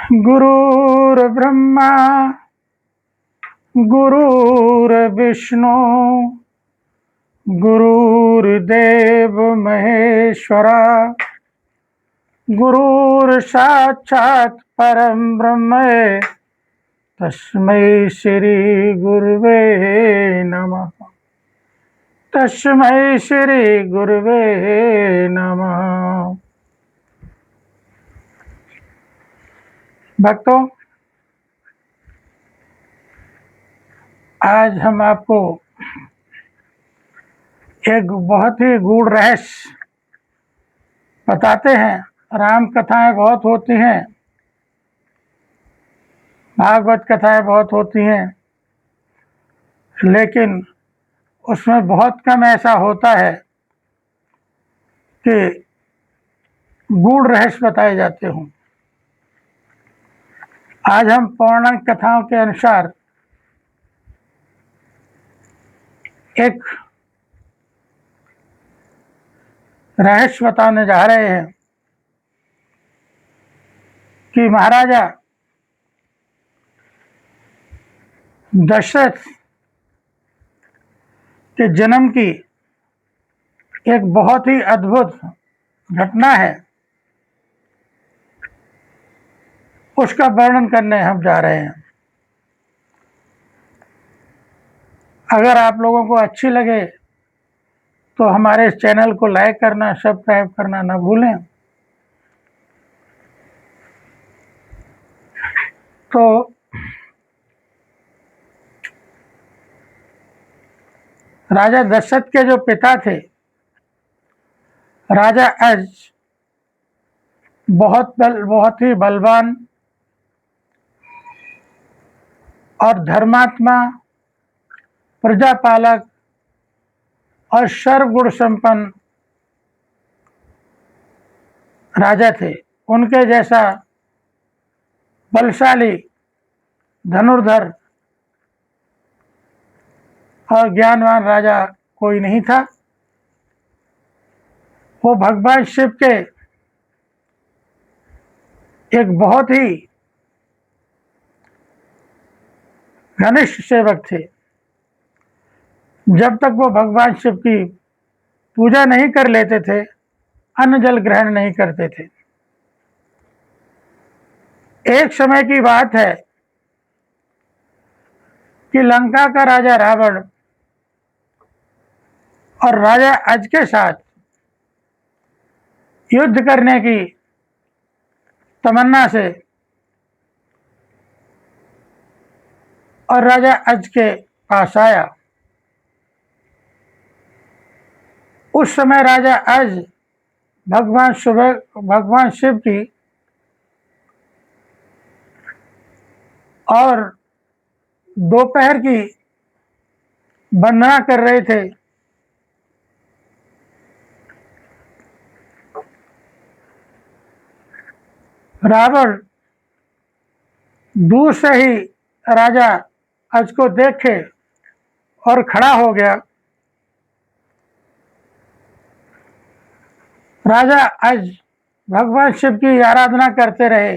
गुरुर्ब्रह्मा गुरुर्विष्णु गुरुर्देव महेश्वरा गुरुर्साक्षात् परम ब्रह्म तस्मै श्री गुरुवे नमः। तस्मै श्री गुरुवे नमः। भक्तों, आज हम आपको एक बहुत ही गूढ़ रहस्य बताते हैं। राम कथाएं बहुत होती हैं, भागवत कथाएं बहुत होती हैं, लेकिन उसमें बहुत कम ऐसा होता है कि गूढ़ रहस्य बताए जाते हों। आज हम पौराणिक कथाओं के अनुसार एक रहस्य बताने जा रहे हैं कि महाराजा दशरथ के जन्म की एक बहुत ही अद्भुत घटना है, उसका वर्णन करने हम जा रहे हैं। अगर आप लोगों को अच्छी लगे तो हमारे इस चैनल को लाइक करना, सब्सक्राइब करना ना भूलें। तो राजा दशरथ के जो पिता थे, राजा अज, बहुत ही बलवान और धर्मात्मा, प्रजापालक और सर्वगुण संपन्न राजा थे। उनके जैसा बलशाली, धनुर्धर और ज्ञानवान राजा कोई नहीं था। वो भगवान शिव के एक बहुत ही घनिष्ठ सेवक थे। जब तक वो भगवान शिव की पूजा नहीं कर लेते थे, अन्न जल ग्रहण नहीं करते थे। एक समय की बात है कि लंका का राजा रावण और राजा अज के साथ युद्ध करने की तमन्ना से और राजा अज के पास आया। उस समय राजा अज भगवान शिव की और दोपहर की वंदना कर रहे थे। रावण दूर से ही राजा अज को देखे और खड़ा हो गया। राजा अज भगवान शिव की आराधना करते रहे।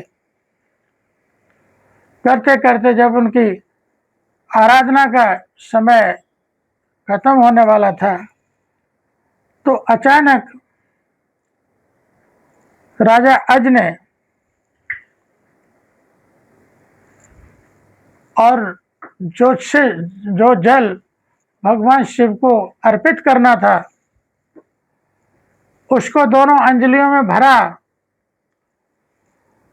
करते करते जब उनकी आराधना का समय खत्म होने वाला था, तो अचानक राजा अज ने और जो जल भगवान शिव को अर्पित करना था, उसको दोनों अंजलियों में भरा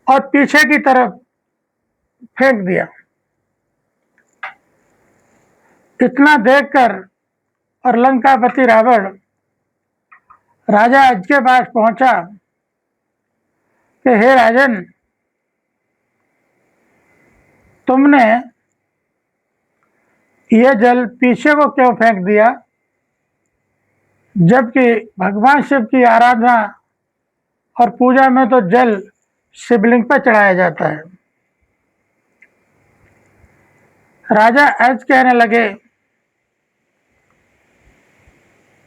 और पीछे की तरफ फेंक दिया। इतना देखकर और लंकापति रावण राजा अज के पास पहुंचा कि हे राजन, तुमने ये जल पीछे को क्यों फेंक दिया, जबकि भगवान शिव की आराधना और पूजा में तो जल शिवलिंग पर चढ़ाया जाता है। राजा अज कहने लगे,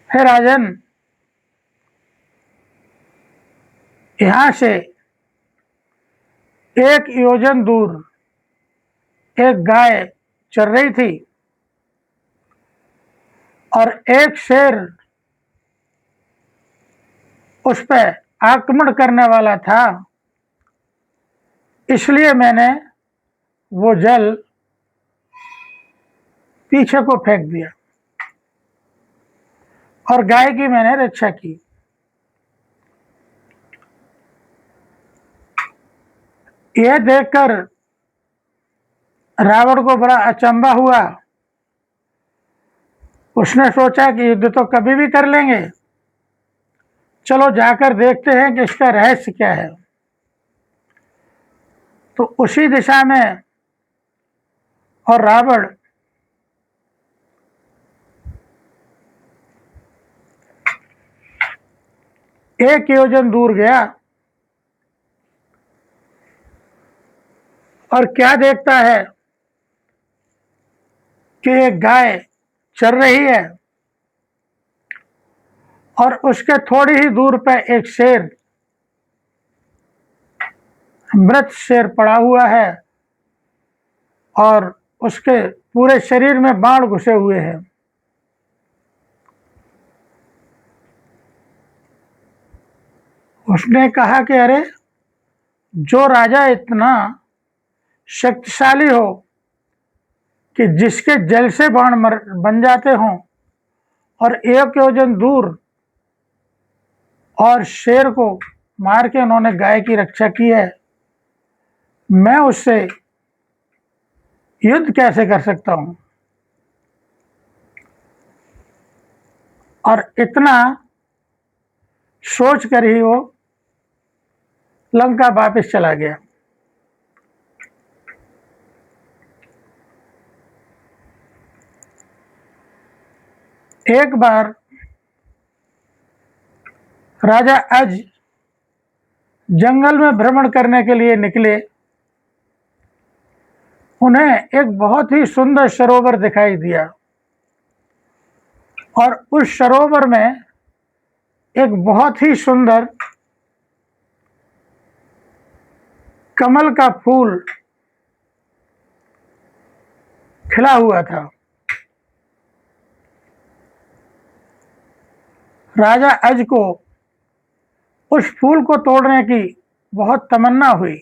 हे राजन, यहाँ से एक योजन दूर एक गाय चर रही थी और एक शेर उस पर आक्रमण करने वाला था, इसलिए मैंने वो जल पीछे को फेंक दिया और गाय की मैंने रक्षा की। यह देखकर रावण को बड़ा अचंभा हुआ। उसने सोचा कि युद्ध तो कभी भी कर लेंगे, चलो जाकर देखते हैं कि इसका रहस्य क्या है। तो उसी दिशा में और रावण एक योजन दूर गया और क्या देखता है कि एक गाय चर रही है और उसके थोड़ी ही दूर पे एक शेर, मृत शेर पड़ा हुआ है और उसके पूरे शरीर में बाण घुसे हुए हैं। उसने कहा कि अरे, जो राजा इतना शक्तिशाली हो कि जिसके जल से बाण बन जाते हों और एक योजन दूर और शेर को मार के उन्होंने गाय की रक्षा की है, मैं उससे युद्ध कैसे कर सकता हूं। और इतना सोच कर ही वो लंका वापस चला गया। एक बार राजा अज जंगल में भ्रमण करने के लिए निकले। उन्हें एक बहुत ही सुंदर सरोवर दिखाई दिया और उस सरोवर में एक बहुत ही सुंदर कमल का फूल खिला हुआ था। राजा अज को उस फूल को तोड़ने की बहुत तमन्ना हुई।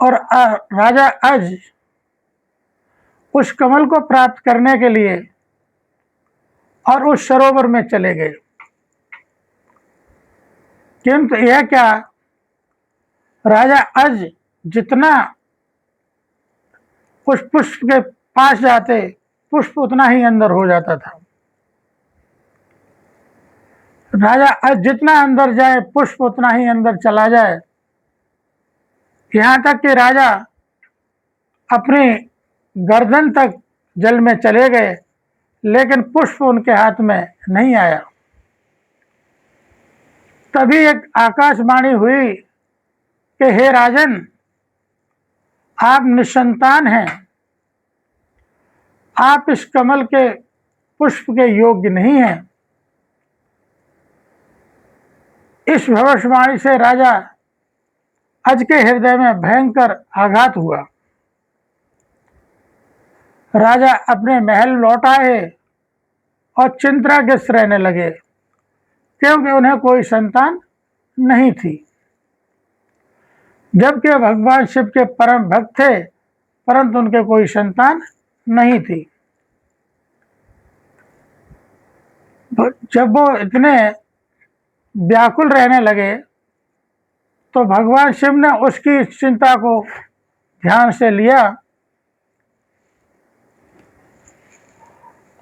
और राजा अज उस कमल को प्राप्त करने के लिए और उस सरोवर में चले गए। किंतु यह क्या, राजा अज जितना उस पुष्प के पास जाते, पुष्प उतना ही अंदर हो जाता था। राजा अज जितना अंदर जाए, पुष्प उतना ही अंदर चला जाए। यहां तक कि राजा अपनी गर्दन तक जल में चले गए, लेकिन पुष्प उनके हाथ में नहीं आया। तभी एक आकाशवाणी हुई कि हे राजन, आप निसंतान हैं, आप इस कमल के पुष्प के योग्य नहीं हैं। इस भविष्यवाणी से राजा अज के हृदय में भयंकर आघात हुआ। राजा अपने महल लौट आए और चिंताग्रस्त रहने लगे, क्योंकि उन्हें कोई संतान नहीं थी। जबकि भगवान शिव के परम भक्त थे, परंतु उनके कोई संतान नहीं थी। जब वो इतने व्याकुल रहने लगे तो भगवान शिव ने उसकी चिंता को ध्यान से लिया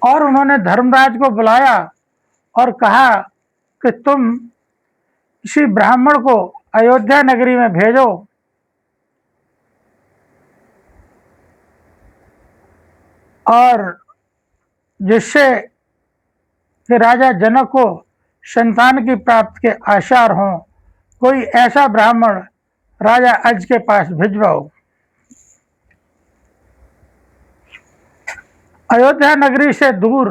और उन्होंने धर्मराज को बुलाया और कहा कि तुम किसी ब्राह्मण को अयोध्या नगरी में भेजो और जिससे कि राजा जनक को संतान की प्राप्ति के आसार हों, कोई ऐसा ब्राह्मण राजा अज के पास भिजवाओ। अयोध्या नगरी से दूर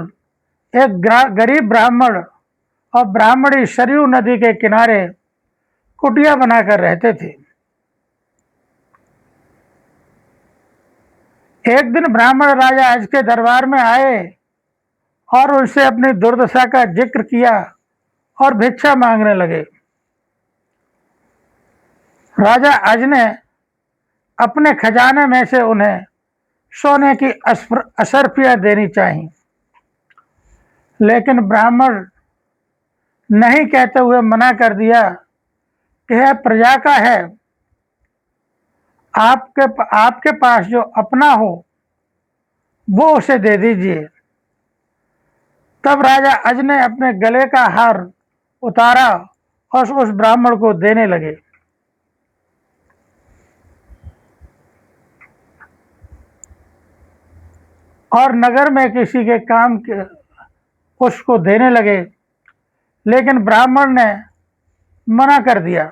एक गरीब ब्राह्मण और ब्राह्मणी सरयू नदी के किनारे कुटिया बनाकर रहते थे। एक दिन ब्राह्मण राजा अज के दरबार में आए और उनसे अपनी दुर्दशा का जिक्र किया और भिक्षा मांगने लगे। राजा अज ने अपने खजाने में से उन्हें सोने की अशर्फियां देनी चाहिए, लेकिन ब्राह्मण नहीं कहते हुए मना कर दिया कि यह प्रजा का है, आपके पास जो अपना हो वो उसे दे दीजिए। तब राजा अज ने अपने गले का हार उतारा और उस ब्राह्मण को देने लगे। और नगर में किसी के काम के उसको देने लगे, लेकिन ब्राह्मण ने मना कर दिया।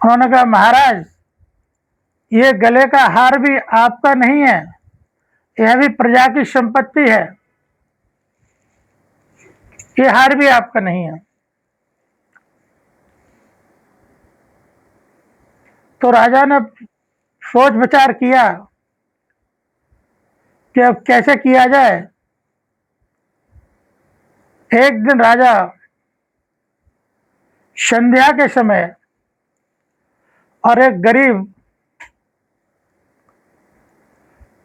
उन्होंने कहा, महाराज, ये गले का हार भी आपका नहीं है, यह भी प्रजा की संपत्ति है, ये हार भी आपका नहीं है। तो राजा ने सोच विचार किया कि अब कैसे किया जाए। एक दिन राजा संध्या के समय और एक गरीब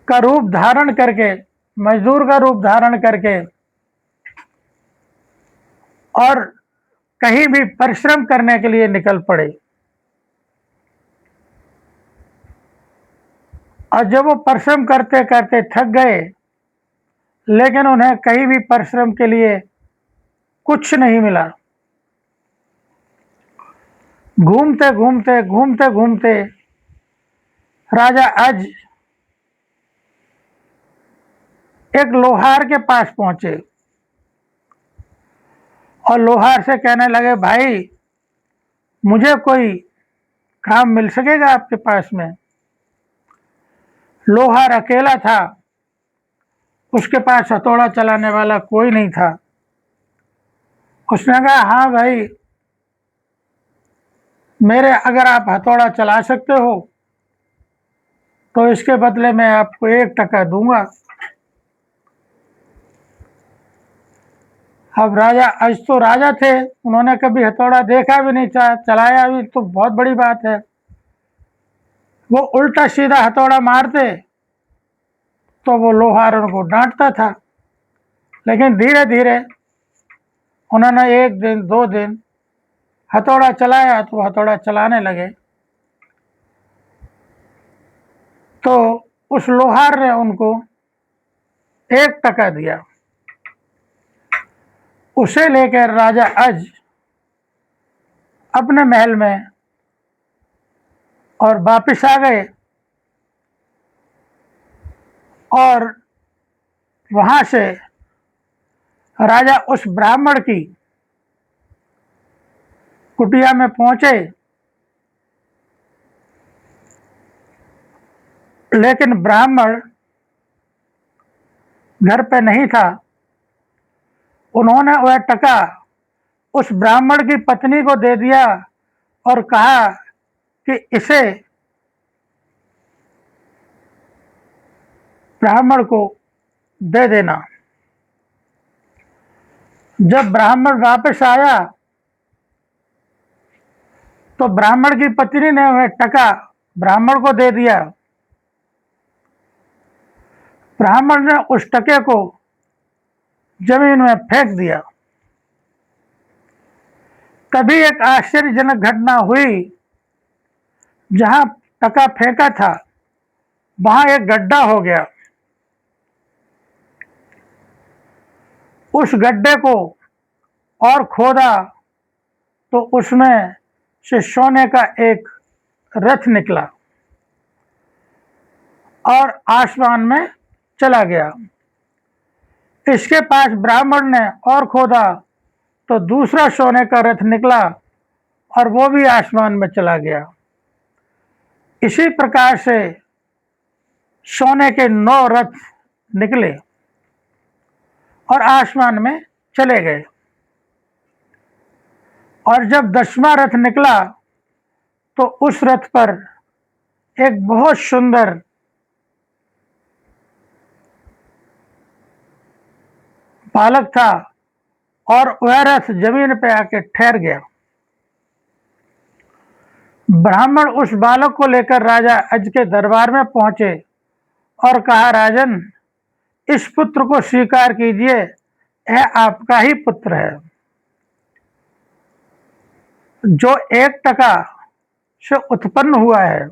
का रूप धारण करके, मजदूर का रूप धारण करके और कहीं भी परिश्रम करने के लिए निकल पड़े। और जब वो परिश्रम करते करते थक गए, लेकिन उन्हें कहीं भी परिश्रम के लिए कुछ नहीं मिला। घूमते घूमते राजा अज एक लोहार के पास पहुंचे और लोहार से कहने लगे, भाई, मुझे कोई काम मिल सकेगा आपके पास में? लोहार अकेला था, उसके पास हथौड़ा चलाने वाला कोई नहीं था। उसने कहा, हाँ भाई, अगर आप हथौड़ा चला सकते हो तो इसके बदले में आपको 1 टका दूंगा। अब राजा अज तो राजा थे, उन्होंने कभी हथौड़ा देखा भी नहीं था, चलाया भी तो बहुत बड़ी बात है। वो उल्टा सीधा हथौड़ा मारते तो वो लोहार उनको डांटता था। लेकिन धीरे धीरे उन्होंने 1 दिन 2 दिन हथौड़ा चलाया तो हथौड़ा चलाने लगे। तो उस लोहार ने उनको 1 टका दिया। उसे लेकर राजा अज अपने महल में और वापिस आ गए और वहां से राजा उस ब्राह्मण की कुटिया में पहुंचे, लेकिन ब्राह्मण घर पे नहीं था। उन्होंने वह टका उस ब्राह्मण की पत्नी को दे दिया और कहा कि इसे ब्राह्मण को दे देना। जब ब्राह्मण वापस आया तो ब्राह्मण की पत्नी ने वह टका ब्राह्मण को दे दिया। ब्राह्मण ने उस टके को जमीन में फेंक दिया। तभी एक आश्चर्यजनक घटना हुई। जहां टका फेंका था वहां एक गड्ढा हो गया। उस गड्ढे को और खोदा तो उसमें से सोने का एक रथ निकला और आसमान में चला गया। इसके पास ब्राह्मण ने और खोदा तो दूसरा सोने का रथ निकला और वो भी आसमान में चला गया। इसी प्रकार से सोने के 9 रथ निकले और आसमान में चले गए। और जब 10वां रथ निकला तो उस रथ पर एक बहुत सुंदर बालक था और वह रथ जमीन पे आके ठहर गया। ब्राह्मण उस बालक को लेकर राजा अज के दरबार में पहुंचे और कहा, राजन, इस पुत्र को स्वीकार कीजिए, यह आपका ही पुत्र है, जो 1 टका से उत्पन्न हुआ है,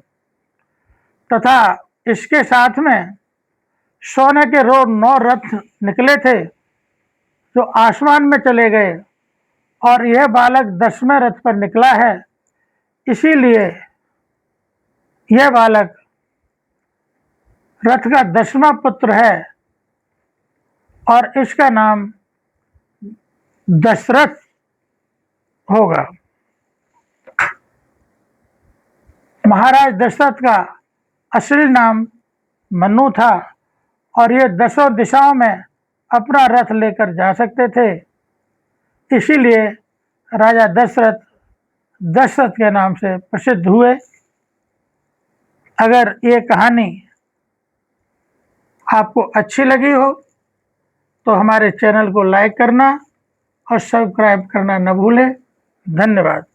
तथा इसके साथ में सोने के 9 रथ निकले थे जो आसमान में चले गए, और यह बालक 10वें रथ पर निकला है। इसीलिए यह बालक रथ का 10वां पुत्र है और इसका नाम दशरथ होगा। महाराज दशरथ का असली नाम मनु था और ये 10 दिशाओं में अपना रथ लेकर जा सकते थे। इसीलिए राजा दशरथ के नाम से प्रसिद्ध हुए। अगर ये कहानी आपको अच्छी लगी हो तो हमारे चैनल को लाइक करना और सब्सक्राइब करना न भूलें। धन्यवाद।